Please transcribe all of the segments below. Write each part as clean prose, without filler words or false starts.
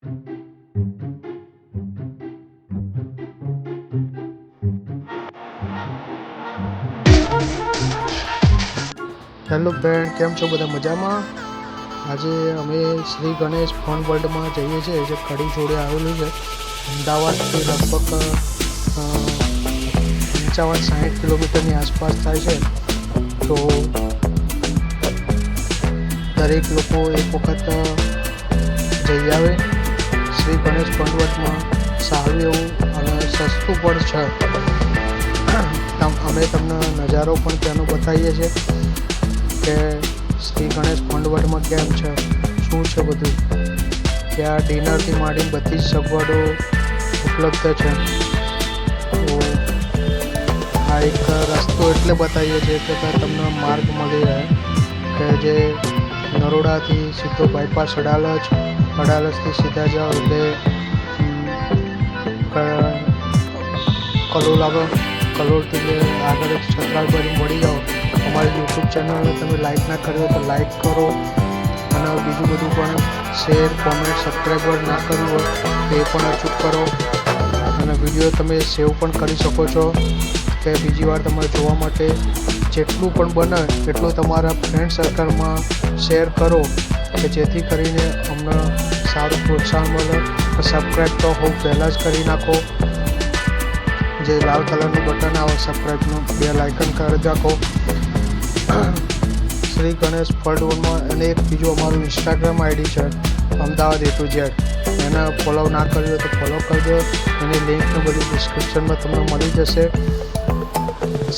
Hello friend, કેમ છો બધા? મજામાં? આજે અમે શ્રી ગણેશ ફન વર્લ્ડમાં જઈએ છીએ, જે કડી જોડે આવેલું છે. અમદાવાદથી લગભગ 55-60 કિલોમીટરની આસપાસ થાય છે. તો દરેક લોકો એક વખત જઈ આવે. શ્રી ગણેશ ફન વર્લ્ડમાં સારું એવું અને સસ્તું પણ છે. અમે તમને નજારો પણ ત્યાંનો બતાવીએ છીએ કે શ્રી ગણેશ ફન વર્લ્ડમાં કેમ છે, શું છે બધું. ત્યાં ડિનરથી માંડીને બધી જ સગવડો ઉપલબ્ધ છે. તો આ એક રસ્તો એટલે બતાવીએ છીએ કે તમને માર્ગ મળી રહે, કે જે નરોડાથી સીધો બાયપાસ અડાલજથી સીધા જાઓ એટલે કલોલ આવે. કલોલથી આગળ છત્રાલ બાજુ મળી જાઓ. અમારી યુટ્યુબ ચેનલને તમે લાઈક ના કર્યો તો લાઈક કરો, અને બીજું બધું પણ શેર, કોમેન્ટ, સબસ્ક્રાઈબર ના કર્યું હોય તો એ પણ અચૂક કરો. અને વિડીયો તમે સેવ પણ કરી શકો છો, કે બીજી વાર તમારે જોવા માટે. જેટલું પણ બને એટલું તમારા ફ્રેન્ડ સર્કલમાં શેર કરો, કે જેથી કરીને અમને સારું પ્રોત્સાહન મળે. સબસ્ક્રાઈબ તો હું પહેલાં જ કરી નાખો. જે લાલ કલરનું બટન આવે સબસ્ક્રાઈબનું, બેલ આઇકન કરી નાખો. શ્રી ગણેશ ફન વર્લ્ડમાં. અને એક બીજું અમારું ઇન્સ્ટાગ્રામ આઈડી છે, અમદાવાદ A to Z. એને ફોલો ના કર્યો હોય તો ફોલો કરજો. એની લિંકને બધું ડિસ્ક્રિપ્શનમાં તમને મળી જશે.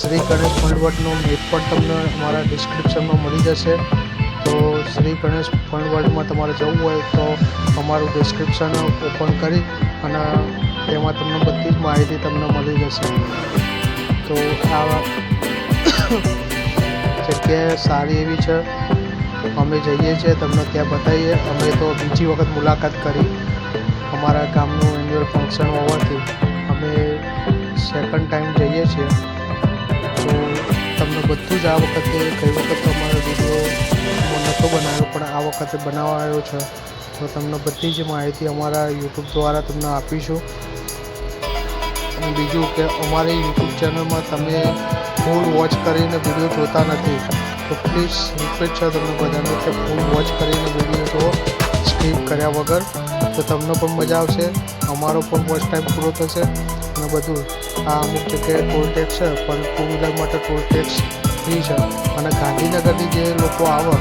શ્રી ગણેશ ફન વર્લ્ડનો મેપ પણ તમને અમારા ડિસ્ક્રિપ્શનમાં મળી જશે. તો શ્રી ગણેશ ફન વર્લ્ડમાં તમારે જવું હોય તો અમારું ડિસ્ક્રિપ્શન ઓપન કરી અને તેમાં તમને બધી જ માહિતી તમને મળી જશે. તો આ જગ્યા સારી એવી છે. અમે જઈએ છીએ, તમને ત્યાં બતાવીએ. અમે તો બીજી વખત મુલાકાત કરી. અમારા ગામનું એન્યુઅલ ફંક્શન હોવાથી અમે સેકન્ડ ટાઈમ જઈએ છીએ. તો તમને બધું જ આ વખતે, કઈ વખત અમારો વિડીયો નહોતો બનાવ્યો, પણ આ વખતે બનાવવા આવ્યો છે. તો તમને બધી જ માહિતી અમારા યુટ્યુબ દ્વારા તમને આપીશું. અને બીજું કે અમારી યુટ્યુબ ચેનલમાં તમે ફૂલ વોચ કરીને વિડીયો જોતા નથી, તો પ્લીઝ રિક્વેસ્ટ છે તમને બધાને કે ફૂલ વોચ કરીને વિડીયો જુઓ, સ્કીપ કર્યા વગર. તો તમને પણ મજા આવશે, અમારો પણ વોચ ટાઈમ પૂરો થશે. અને બધું આ અમુક જગ્યાએ ટોલ ટેક્સ છે, પણ ટુ વ્હીલર માટે ટોલ ટેક્સ ફ્રી છે. અને ગાંધીનગરથી જે લોકો આવે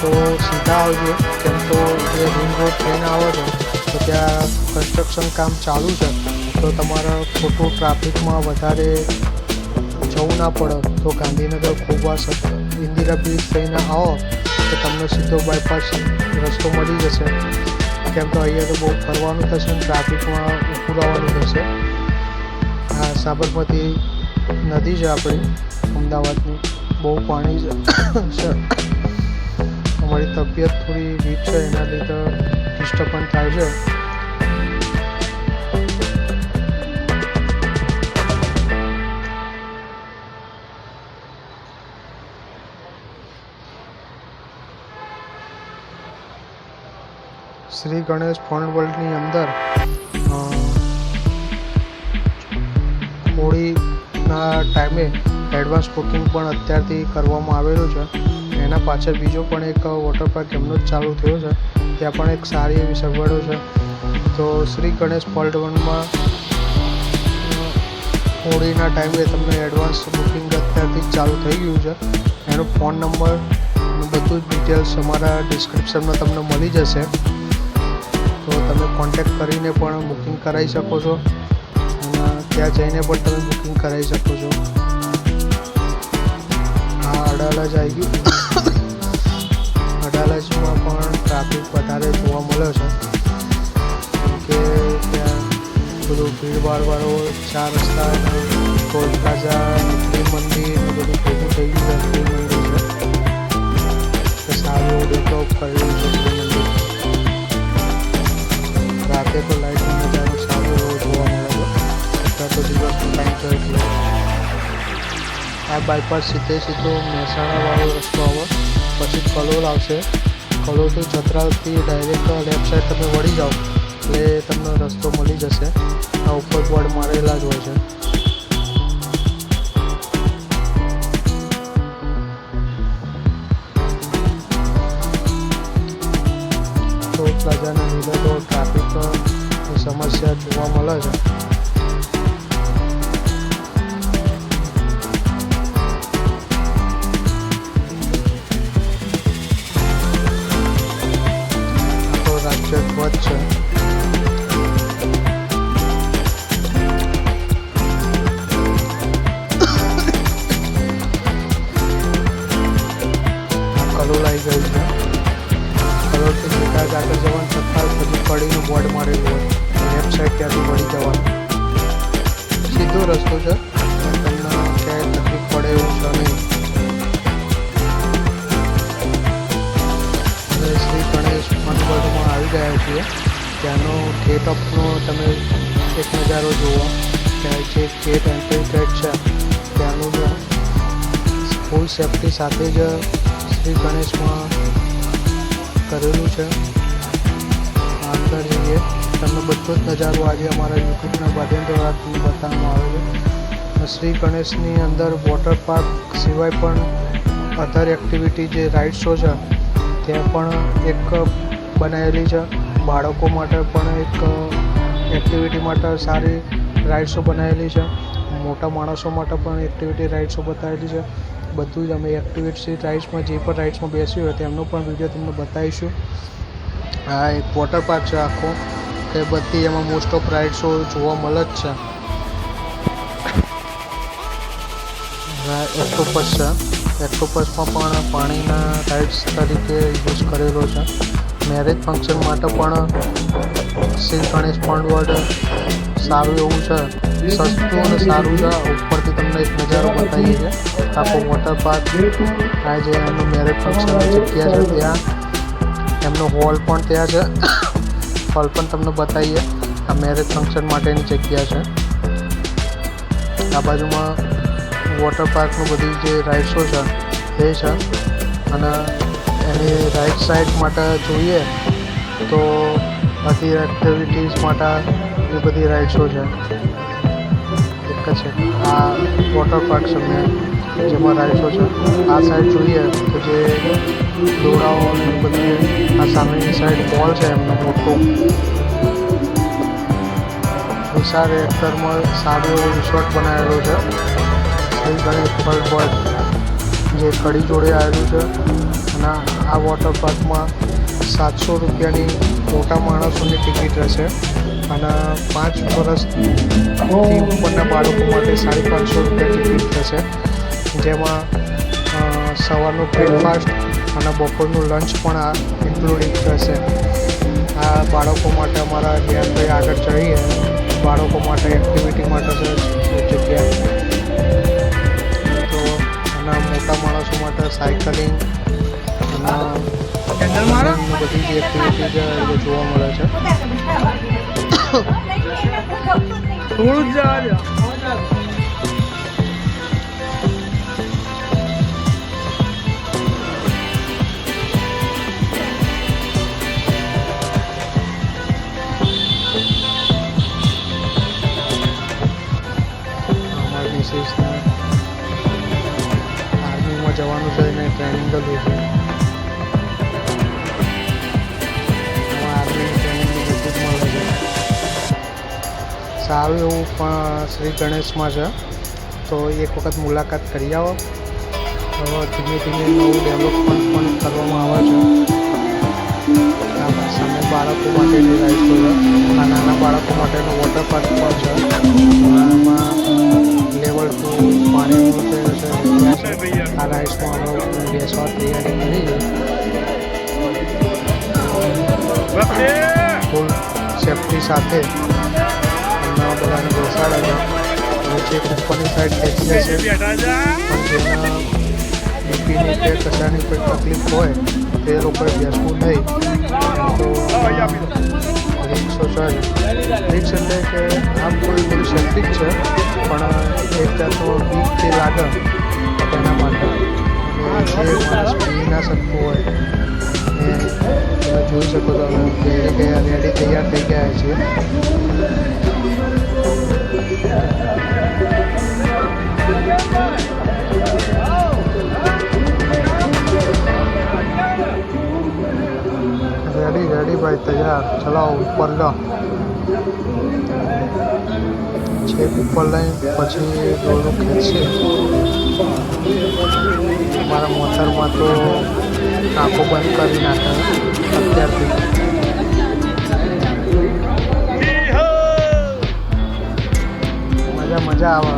તો સીધા આવજો, કેમ તો જે રિંગ રોડ થઈને આવે છે તો ત્યાં કન્સ્ટ્રક્શન કામ ચાલુ છે. તો તમારે ખોટું ટ્રાફિકમાં વધારે જવું ના પડે. તો ગાંધીનગર ખોબા ઇન્દિરા બ્રિજ થઈને આવો તો તમને સીધો બાયપાસ રસ્તો મળી જશે. કેમ તો અહીંયા તો બહુ ફરવાનું થશે ને ટ્રાફિકમાં ઊભું રહેવાનું થશે. આ સાબરમતી નદી છે આપણી અમદાવાદની, બહુ પાણી છે. અમારી તબિયત થોડી વીક છે, એના લીધે ડિસ્ટર્બન્સ થાય છે. શ્રી ગણેશ ફન વર્લ્ડની અંદર હોળીના ટાઈમે એડવાન્સ બુકિંગ પણ અત્યારથી કરવામાં આવેલું છે. એના પાછળ બીજો પણ એક વોટર પાર્ક એમનો જ ચાલુ થયો છે, ત્યાં પણ એક સારી એવી સગવડો છે. તો શ્રી ગણેશ ફન વર્લ્ડમાં હોળીના ટાઈમે તમને એડવાન્સ બુકિંગ અત્યારથી જ ચાલુ થઈ ગયું છે. એનો ફોન નંબર બધું જ ડિટેલ્સ અમારા ડિસ્ક્રિપ્શનમાં તમને મળી જશે. તો તમે કોન્ટેક્ટ કરીને પણ બુકિંગ કરાવી શકો છો, અને ત્યાં જઈને પણ તમે બુકિંગ કરાવી શકો છો. આ અડાલજ આવી ગયું. અડાલજમાં પણ ટ્રાફિક વધારે જોવા મળે છે, કેમ કે ત્યાં બધું ભીડભાડવાળો 4 રસ્તા, ટોલ પ્લાઝા, મંદિર બધું ભેગું થઈ ગયું છે. મંદિર છે સારું ડેવલપ કરેલું છે મંદિર. રાતે તો લાઇટનો નજારો સારો એવો જોવા મળે છે. અત્યારે તો દિવસનો ટાઈમ છે એટલે આ બાયપાસ સીધો મહેસાણાવાળો રસ્તો આવે, પછી કલોલ આવશે. કલોલથી ચતરાલથી ડાયરેક્ટ લેફ્ટ સાઈડ તમે વળી જાઓ એટલે તમને રસ્તો મળી જશે. આ ઉપર બોર્ડ મારેલા જ હોય છે. ટોલ પ્લાઝાના લીધે તો ટ્રાફિકની સમસ્યા જોવા મળે છે. રાજ્ય ધ્વજ છે. કલોલ આવી ગયું છે. કલોલથી સીધા જ આગળ જવાનું છતાં પછી કડીનું બોર્ડ મારેલું હોય લેફ્ટ સાઈડ ત્યાંથી વળી જવાનું સીધો રસ્તો છે. તમને ક્યાંય તકલીફ પડે એવું છે નહીં. શ્રી ગણેશ ફનવર્લ્ડમાં આવી ગયા છીએ. ત્યાંનો ગેટ અપનો તમે એક નજારો જુઓ. ત્યાં જે ગેટ એન્ટ્રી ગેટ છે ત્યાંનું જ ફૂલ સેફટી સાથે જ શ્રી ગણેશમાં કરેલું છે. અંદર જઈએ તમને બધો જ નજારો આજે અમારા યુટ્યુબના માધ્યમ દ્વારા તમને બતાવવામાં આવે છે. શ્રી ગણેશની અંદર વોટર પાર્ક સિવાય પણ અધર એક્ટિવિટી જે રાઇડ્સો છે ત્યાં પણ એક બનાવેલી છે. બાળકો માટે પણ એક એક્ટિવિટી માટે સારી રાઇડ્સો બનાવેલી છે. મોટા માણસો માટે પણ એક્ટિવિટી રાઇડ્સો બતાવેલી છે. બધું જ અમે એક્ટિવિટી રાઇડ્સમાં જે પણ રાઇડ્સમાં બેસ્યું હોય તેમનો પણ વિડીયો તમને બતાવીશું. આ એક વોટર પાર્ક છે આખો કે બધી એમાં મોસ્ટ ઓફ રાઇડ્સો જોવા મળે જ છે. ઓક્ટોપસ છે. ઓક્ટોપસમાં પણ પાણીના રાઇડ્સ તરીકે યુઝ કરેલો છે. મેરેજ ફંક્શન માટે પણ શ્રી ગણેશ ફનવર્લ્ડ સારું એવું છે. સસ્તું અને સારું છે. ઉપરથી તમને એક નજારો બતાવીએ છીએ આખો વોટર પાર્ક. આ જે એમનું મેરેજ ફંક્શનની જગ્યા છે ત્યાં એમનો હોલ પણ ત્યાં છે. હોલ પણ તમને બતાવીએ. આ મેરેજ ફંક્શન માટેની જગ્યા છે. આ બાજુમાં વોટર પાર્કનું બધી જે રાઇડ્સો છે એ છે. અને એની રાઇટ સાઈડ માટે જોઈએ તો બધી એક્ટિવિટીઝ માટે એ બધી રાઇડ્સો છે. એક છે આ વોટર પાર્ક છે જેમાં રાઇડ્સો છે. આ સાઈડ જોઈએ તો જે દોડાઓ બધી આ સામેની સાઈડ હોલ છે એમનો મોટો વિશાળ એક્ટરમાં સારો એવો રિસોર્ટ બનાવેલો છે. શ્રી ગણેશ ફનવર્લ્ડ જે કડી જોડે આવેલું છે. અને આ વોટર પાર્કમાં 700 રૂપિયાની મોટા માણસોની ટિકિટ રહેશે અને 5 વર્ષથી ઉપરના બાળકો માટે 550 રૂપિયા ટિકિટ રહેશે. જેમાં સવારનો બ્રેકફાસ્ટ અને બપોરનું લંચ પણ આ ઇન્ક્લુડિંગ રહેશે. આ બાળકો માટે અમારા ધ્યાનભાઈ આગળ ચડીએ બાળકો માટે એક્ટિવિટી માટે છે જગ્યા. તો એના મોટા માણસો માટે સાયકલિંગ અને બધી જ એક્ટિવિટી છે એ જોવા મળે છે. આર્મીમાં જવાનું છે એને ટ્રેનિંગ કરવું છે. આર્મીની ટ્રેનિંગનું બધું જ મળે છે. સારું એવું પણ શ્રી ગણેશમાં છે તો એક વખત મુલાકાત કરી આવો. હવે ધીમે ધીમે નવું ડેવલપમેન્ટ પણ કરવામાં આવે છે. આ સામે બાળકો માટેની રાઇડ્સો છે. આ નાના બાળકો માટેનો વોટર પાર્ક પણ છે. આમાં લેવલ 2 પાણીનું જે છે આ રાઇડ્સમાં અમે બેસવા તૈયારી કરી છે. ફૂલ સેફટી સાથે બધાને બેસાડે છે. જે ઉપરની સાઈડ બેસી છે પણ જેના બીપીની કે કશાની કોઈ તકલીફ હોય તે લોકોએ બેસવું નહીં. તો રિક્ષો છે. રિક્ષ એટલે કે આમ કોઈ બધું સેફટી જ છે પણ એક જાતનો બીક જે લાગે તેના માટે જે માણસ પી ના શકતું હોય એ તમે જોઈ શકો છો અમે રેડી તૈયાર થઈ ગયા છીએ. રેડી ભાઈ તૈયાર. ચલાવો ઉપર લો. છેક ઉપર લઈને પછી દોરડું ખેંચશે. મારા મોટરમાં તો આંખો બંધ કરી નાખે અત્યારથી. મજા આવે.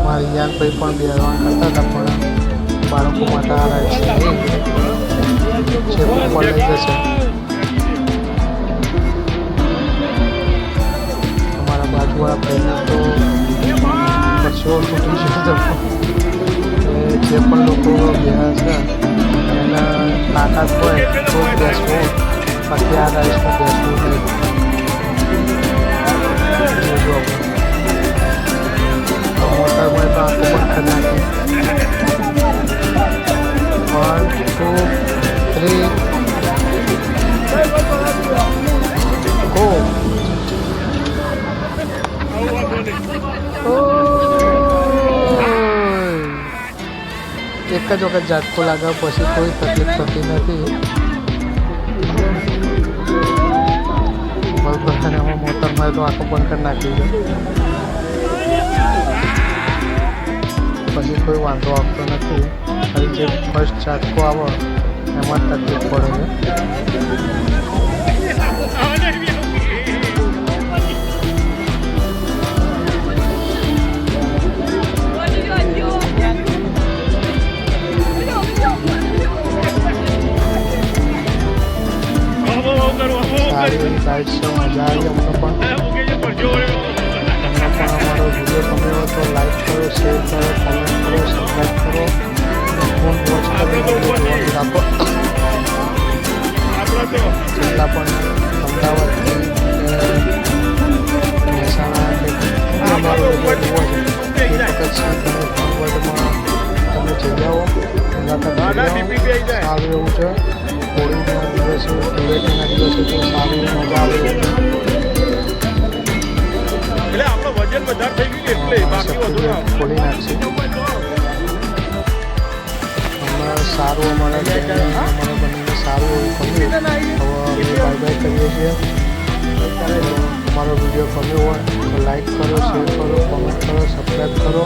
મારી યાનભાઈ પણ બેહવાન કરતા હતા પણ બાળકો માટે આ રાઈડ છે ઉપર લઈ જશે. અમારા બાજુવાળા ભાઈને તો પરસેવો છૂટી ગયો હતો. જે પણ લોકો ગયા છે એના તાકાત હોય તો બેસવું, બાકી આ રાઈડમાં બેસવું નહીં. મોટરમાં તો આંખો બંધ કરી નાખી. 1 જ વખત ઝાટકો લાગ્યા પછી કોઈ તકલીફ થતી નથી. બરાબર. અને આમાં મોટરમાં તો આંખો બંધ કરી નાખી છે પછી કોઈ વાંધો આવતો નથી. ખાલી જે ફર્સ્ટ ઝાટકો આવે એમાં જ તકલીફ પડે છે. સારી એવી સાઈડ છે. મજા આવી અમને પણ. અમારો વિડીયો ગમ્યો હોય તો લાઈક કરો, શેર કરો, કોમેન્ટ કરો, સબસ્ક્રાઈબ કરો. ફોન વોચ કરીને રાખો. જેટલા પણ અમદાવાદથી મહેસાણા અમારો વિડીયો જોવો છે એક વખત વર્લ્ડમાં તમે જઈ આવો, મુલાકાત લઈ આવો. સારું એવું છે. હોળીના દિવસે, ધૂળેટીના દિવસે તો સારી મજા આવે એવું છે. ખોલી નાખશે હમણાં. સારું અમારા બંનેને સારું એવું ગમ્યું. હવે અમે બાય બાય કરીએ છીએ. અમારો વિડીયો ગમ્યો હોય તો લાઈક કરો, શેર કરો, કોમેન્ટ કરો, સબસ્ક્રાઈબ કરો.